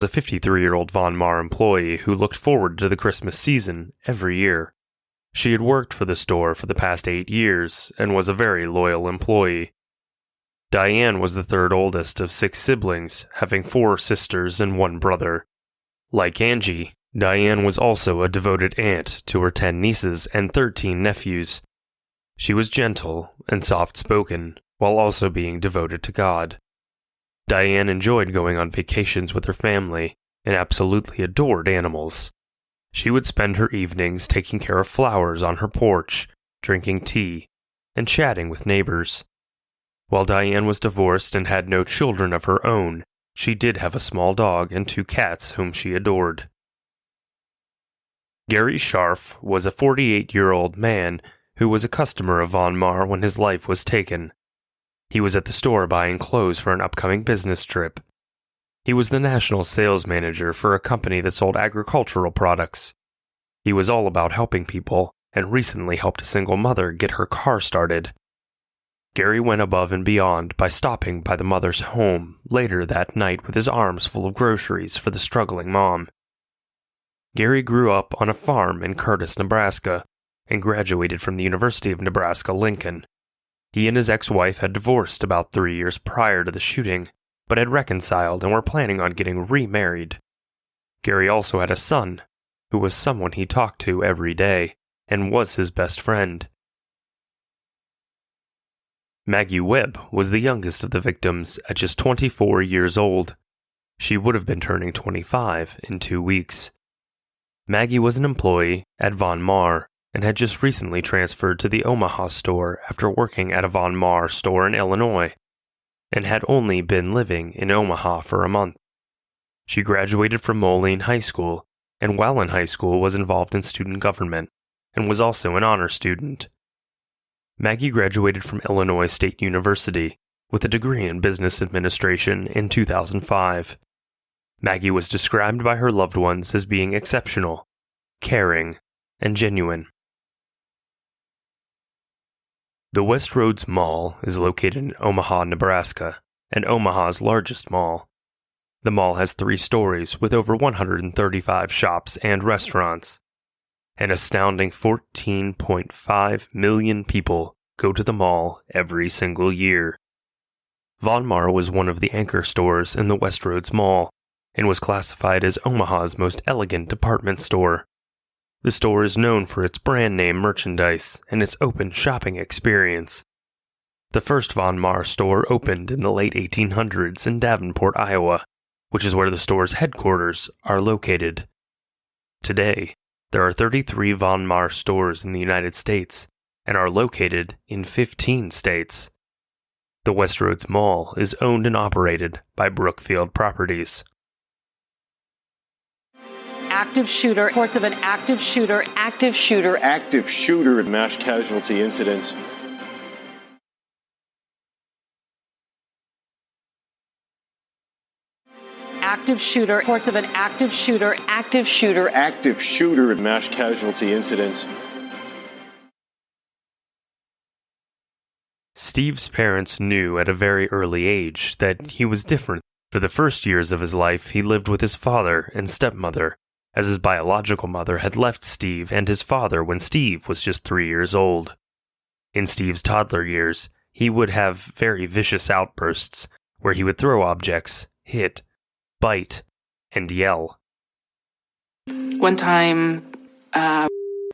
a 53-year-old Von Maur employee who looked forward to the Christmas season every year. She had worked for the store for the past 8 years and was a very loyal employee. Diane was the third oldest of 6 siblings, having 4 sisters and 1 brother. Like Angie, Diane was also a devoted aunt to her 10 nieces and 13 nephews. She was gentle and soft-spoken, while also being devoted to God. Diane enjoyed going on vacations with her family and absolutely adored animals. She would spend her evenings taking care of flowers on her porch, drinking tea, and chatting with neighbors. While Diane was divorced and had no children of her own, she did have a small dog and 2 cats whom she adored. Gary Scharf was a 48-year-old man who was a customer of Von Maur when his life was taken. He was at the store buying clothes for an upcoming business trip. He was the national sales manager for a company that sold agricultural products. He was all about helping people and recently helped a single mother get her car started. Gary went above and beyond by stopping by the mother's home later that night with his arms full of groceries for the struggling mom. Gary grew up on a farm in Curtis, Nebraska, and graduated from the University of Nebraska-Lincoln. He and his ex-wife had divorced about 3 years prior to the shooting, but had reconciled and were planning on getting remarried. Gary also had a son, who was someone he talked to every day, and was his best friend. Maggie Webb was the youngest of the victims at just 24 years old. She would have been turning 25 in 2 weeks. Maggie was an employee at Von Maur and had just recently transferred to the Omaha store after working at a Von Maur store in Illinois, and had only been living in Omaha for a month. She graduated from Moline High School, and while in high school was involved in student government, and was also an honor student. Maggie graduated from Illinois State University with a degree in business administration in 2005. Maggie was described by her loved ones as being exceptional, caring, and genuine. The Westroads Mall is located in Omaha, Nebraska, and Omaha's largest mall. The mall has 3 stories with over 135 shops and restaurants. An astounding 14.5 million people go to the mall every single year. Von Maur was one of the anchor stores in the Westroads Mall, and was classified as Omaha's most elegant department store. The store is known for its brand name merchandise and its open shopping experience. The first Von Maur store opened in the late 1800s in Davenport, Iowa, which is where the store's headquarters are located. Today, there are 33 Von Maur stores in the United States and are located in 15 states. The Westroads Mall is owned and operated by Brookfield Properties. Active shooter, reports of an active shooter, mass casualty incidents. Active shooter, reports of an active shooter, mass casualty incidents. Steve's parents knew at a very early age that he was different. For the first years of his life, he lived with his father and stepmother, as his biological mother had left Steve and his father when Steve was just 3 years old. In Steve's toddler years, he would have very vicious outbursts, where he would throw objects, hit, bite, and yell. One time,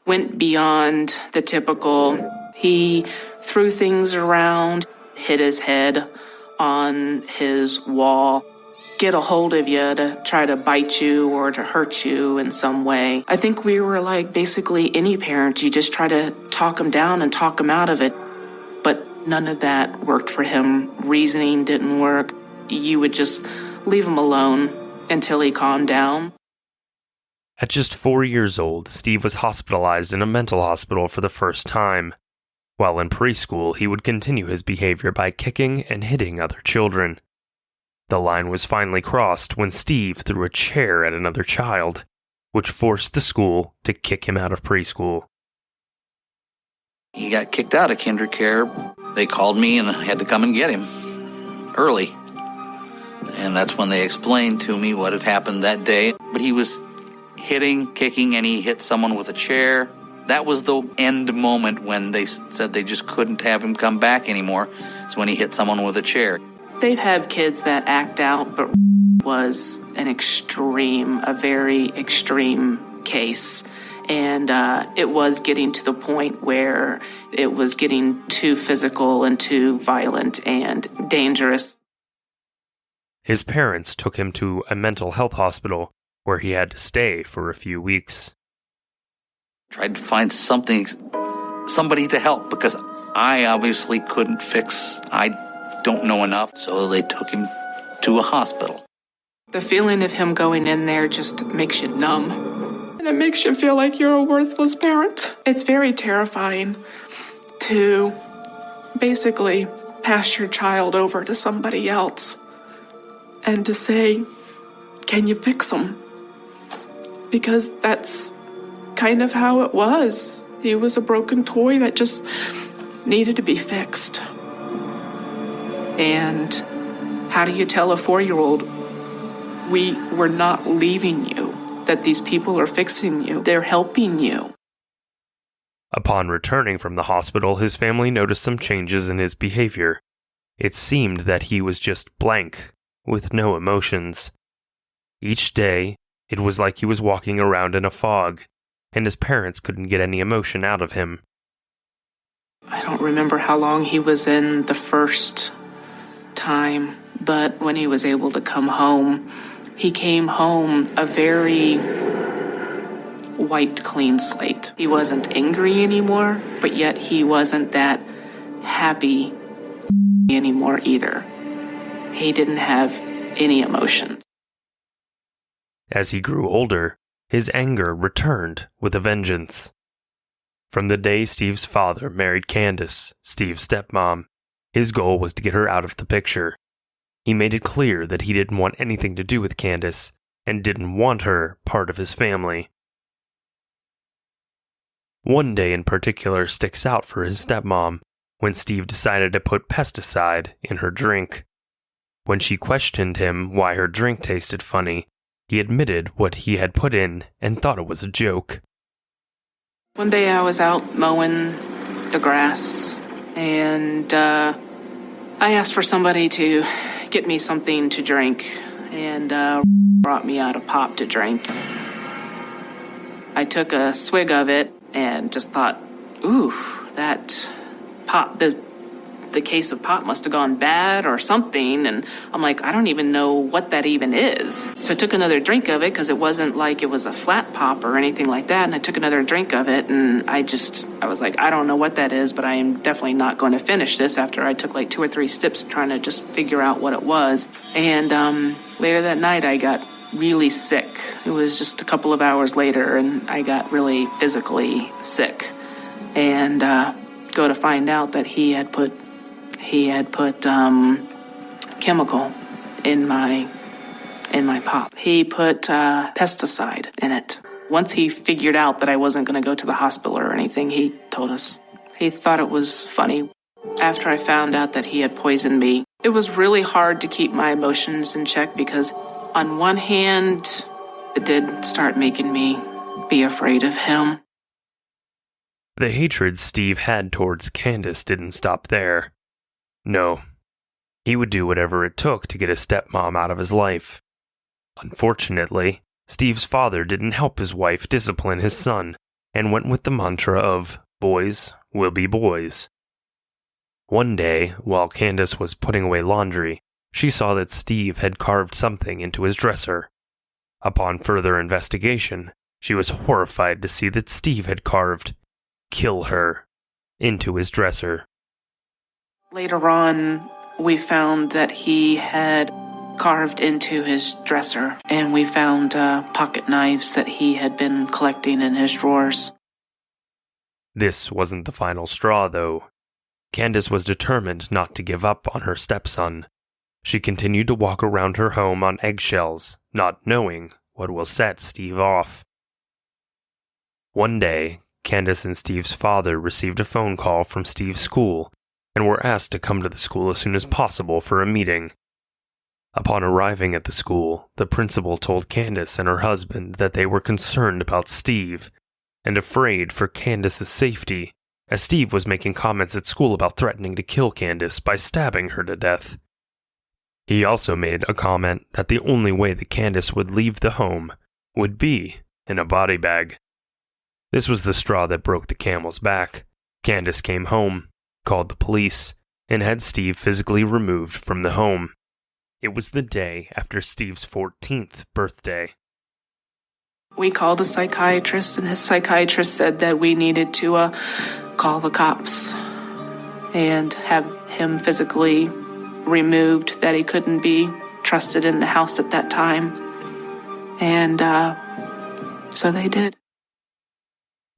went beyond the typical. He threw things around, hit his head on his wall, get a hold of you to try to bite you or to hurt you in some way. I think we were like basically any parent. You just try to talk him down and talk him out of it. But none of that worked for him. Reasoning didn't work. You would just leave him alone until he calmed down. At just 4 years old, Steve was hospitalized in a mental hospital for the first time. While in preschool, he would continue his behavior by kicking and hitting other children. The line was finally crossed when Steve threw a chair at another child, which forced the school to kick him out of preschool. He got kicked out of kinder care. They called me and I had to come and get him early. And that's when they explained to me what had happened that day. But he was hitting, kicking, and he hit someone with a chair. That was the end moment when they said they just couldn't have him come back anymore. It's when he hit someone with a chair. They've had kids that act out, but was a very extreme case. And it was getting to the point where it was getting too physical and too violent and dangerous. His parents took him to a mental health hospital where he had to stay for a few weeks. Tried to find somebody to help, because I obviously couldn't fix. I don't know enough, so they took him to a hospital. The feeling of him going in there just makes you numb. And it makes you feel like you're a worthless parent. It's very terrifying to basically pass your child over to somebody else and to say, can you fix him? Because that's kind of how it was. He was a broken toy that just needed to be fixed. And how do you tell a 4-year-old, we're not leaving you, that these people are fixing you, they're helping you? Upon returning from the hospital, his family noticed some changes in his behavior. It seemed that he was just blank, with no emotions. Each day, it was like he was walking around in a fog, and his parents couldn't get any emotion out of him. I don't remember how long he was in the first time, but when he was able to come home, he came home a very wiped clean slate. He wasn't angry anymore, but yet he wasn't that happy anymore either. He didn't have any emotion. As he grew older, his anger returned with a vengeance. From the day Steve's father married Candace, Steve's stepmom, his goal was to get her out of the picture. He made it clear that he didn't want anything to do with Candace and didn't want her part of his family. One day in particular sticks out for his stepmom, when Steve decided to put pesticide in her drink. When she questioned him why her drink tasted funny, he admitted what he had put in and thought it was a joke. One day I was out mowing the grass, and I asked for somebody to get me something to drink, and brought me out a pop to drink. I took a swig of it and just thought, ooh, that pop, the case of pop must have gone bad or something. And I'm like, I don't even know what that even is. So I took another drink of it, because it wasn't like it was a flat pop or anything like that. And I took another drink of it, and I was like, I don't know what that is, but I am definitely not going to finish this after I took like 2 or 3 sips trying to just figure out what it was. And later that night, I got really sick. It was just a couple of hours later, and I got really physically sick. And go to find out that he had put chemical in my pop. He put pesticide in it. Once he figured out that I wasn't going to go to the hospital or anything, he told us. He thought it was funny. After I found out that he had poisoned me, it was really hard to keep my emotions in check, because on one hand, it did start making me be afraid of him. The hatred Steve had towards Candace didn't stop there. No, he would do whatever it took to get his stepmom out of his life. Unfortunately, Steve's father didn't help his wife discipline his son, and went with the mantra of, boys will be boys. One day, while Candace was putting away laundry, she saw that Steve had carved something into his dresser. Upon further investigation, she was horrified to see that Steve had carved, "Kill her," into his dresser. Later on, we found that he had carved into his dresser, and we found pocket knives that he had been collecting in his drawers. This wasn't the final straw, though. Candace was determined not to give up on her stepson. She continued to walk around her home on eggshells, not knowing what will set Steve off. One day, Candace and Steve's father received a phone call from Steve's school and were asked to come to the school as soon as possible for a meeting. Upon arriving at the school, the principal told Candace and her husband that they were concerned about Steve and afraid for Candace's safety, as Steve was making comments at school about threatening to kill Candace by stabbing her to death. He also made a comment that the only way that Candace would leave the home would be in a body bag. This was the straw that broke the camel's back. Candace came home, called the police, and had Steve physically removed from the home. It was the day after Steve's 14th birthday. We called a psychiatrist, and his psychiatrist said that we needed to call the cops and have him physically removed, that he couldn't be trusted in the house at that time. And so they did.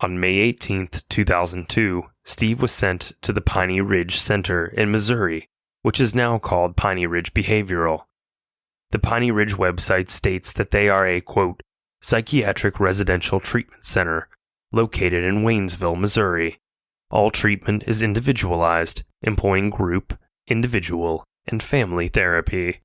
On May 18th, 2002, Steve was sent to the Piney Ridge Center in Missouri, which is now called Piney Ridge Behavioral. The Piney Ridge website states that they are a, quote, psychiatric residential treatment center located in Waynesville, Missouri. All treatment is individualized, employing group, individual, and family therapy.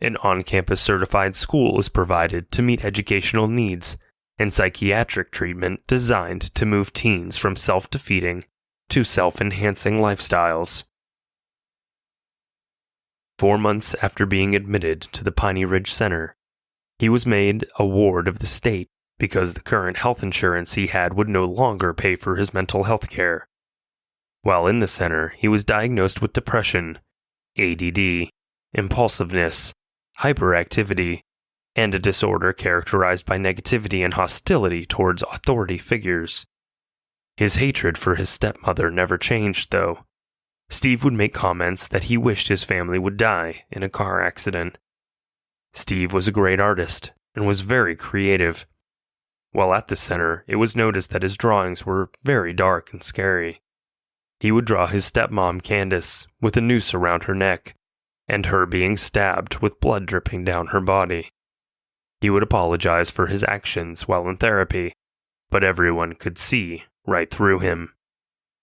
An on-campus certified school is provided to meet educational needs, and psychiatric treatment designed to move teens from self-defeating to self-enhancing lifestyles. 4 months after being admitted to the Piney Ridge Center, he was made a ward of the state because the current health insurance he had would no longer pay for his mental health care. While in the center, he was diagnosed with depression, ADD, impulsiveness, hyperactivity, and a disorder characterized by negativity and hostility towards authority figures. His hatred for his stepmother never changed, though. Steve would make comments that he wished his family would die in a car accident. Steve was a great artist and was very creative. While at the center, it was noticed that his drawings were very dark and scary. He would draw his stepmom Candace with a noose around her neck, and her being stabbed with blood dripping down her body. He would apologize for his actions while in therapy, but everyone could see right through him.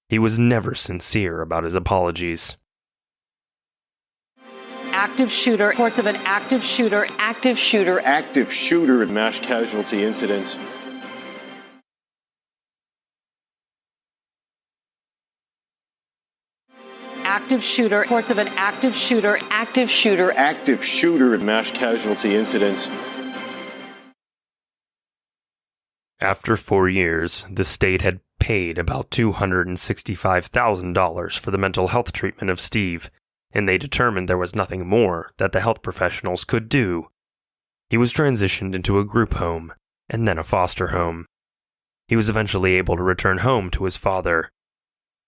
He was never sincere about his apologies. Active shooter. Reports of an active shooter. Active shooter. Mass casualty incidents. Active shooter. Reports of an active shooter. Active shooter. Mass casualty incidents. After 4 years, the state had paid about $265,000 for the mental health treatment of Steve, and they determined there was nothing more that the health professionals could do. He was transitioned into a group home, and then a foster home. He was eventually able to return home to his father.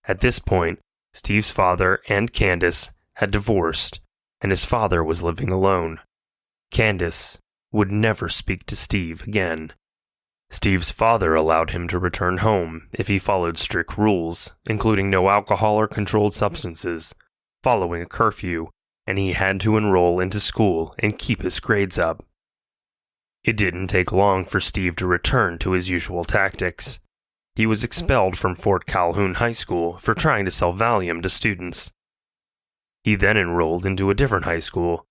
At this point, Steve's father and Candace had divorced, and his father was living alone. Candace would never speak to Steve again. Steve's father allowed him to return home if he followed strict rules, including no alcohol or controlled substances, following a curfew, and he had to enroll into school and keep his grades up. It didn't take long for Steve to return to his usual tactics. He was expelled from Fort Calhoun High School for trying to sell Valium to students. He then enrolled into a different high school.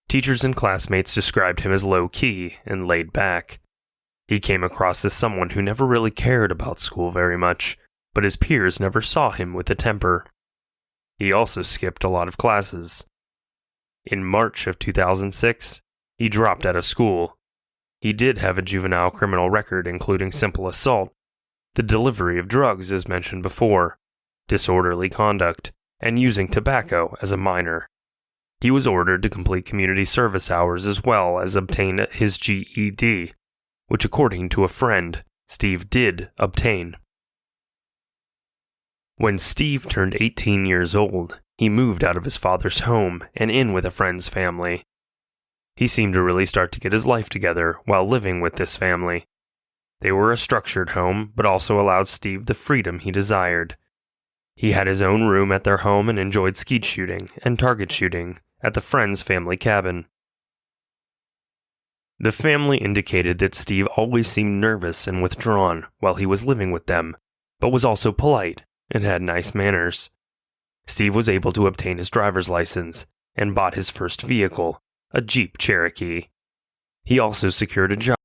Teachers and classmates described him as low-key and laid back. He came across as someone who never really cared about school very much, but his peers never saw him with a temper. He also skipped a lot of classes. In March of 2006, he dropped out of school. He did have a juvenile criminal record including simple assault, the delivery of drugs as mentioned before, disorderly conduct, and using tobacco as a minor. He was ordered to complete community service hours as well as obtain his GED, which according to a friend, Steve did obtain. When Steve turned 18 years old, he moved out of his father's home and in with a friend's family. He seemed to really start to get his life together while living with this family. They were a structured home, but also allowed Steve the freedom he desired. He had his own room at their home and enjoyed skeet shooting and target shooting at the friend's family cabin. The family indicated that Steve always seemed nervous and withdrawn while he was living with them, but was also polite and had nice manners. Steve was able to obtain his driver's license and bought his first vehicle, a Jeep Cherokee. He also secured a job